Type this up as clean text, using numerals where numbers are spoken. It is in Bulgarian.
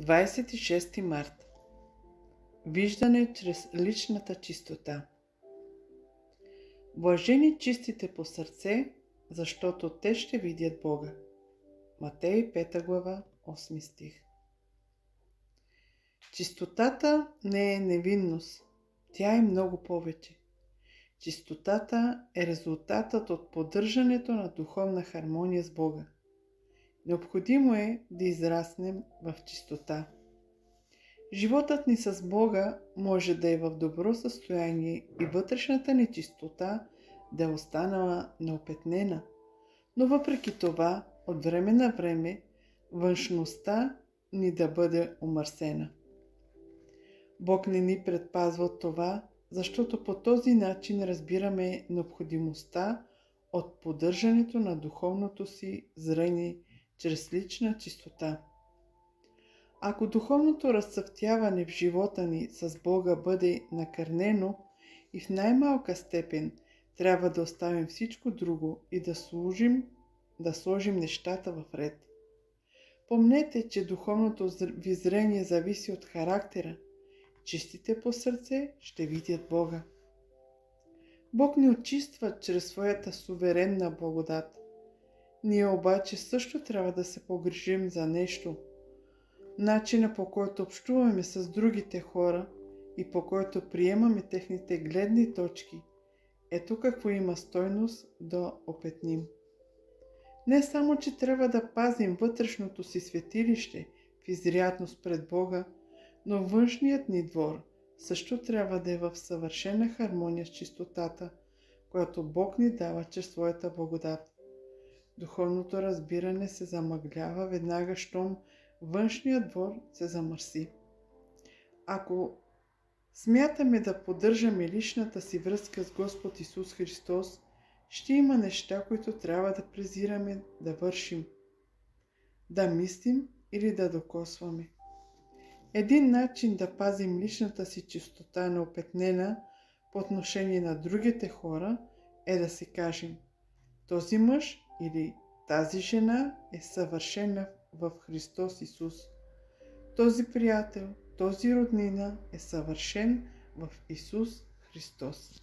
26 март. Виждане чрез личната чистота. Блажени чистите по сърце, защото те ще видят Бога. Матей 5 глава, 8 стих. Чистотата не е невинност, тя е много повече. Чистотата е резултатът от поддържането на духовна хармония с Бога. Необходимо е да израснем в чистота. Животът ни с Бога може да е в добро състояние и вътрешната ни чистота да е останала неопетнена, но въпреки това, от време на време, външността ни да бъде омърсена. Бог не ни предпазва от това, защото по този начин разбираме необходимостта от поддържането на духовното си зрение чрез лична чистота. Ако духовното разцъфтяване в живота ни с Бога бъде накърнено и в най-малка степен, трябва да оставим всичко друго и да сложим нещата в ред. Помнете, че духовното ви зрение зависи от характера. Чистите по сърце ще видят Бога. Бог ни очиства чрез своята суверенна благодат. Ние обаче също трябва да се погрижим за нещо. Начина, по който общуваме с другите хора и по който приемаме техните гледни точки, ето какво има стойност да опетним. Не само, че трябва да пазим вътрешното си светилище в изрядност пред Бога, но външният ни двор също трябва да е в съвършена хармония с чистотата, която Бог ни дава чрез своята благодат. Духовното разбиране се замъглява веднага, щом външният двор се замърси. Ако смятаме да поддържаме личната си връзка с Господ Исус Христос, ще има неща, които трябва да презираме да вършим, да мислим или да докосваме. Един начин да пазим личната си чистота неопетнена по отношение на другите хора е да си кажем: този мъж или тази жена е съвършена в Христос Исус. Този приятел, този роднина е съвършен в Исус Христос.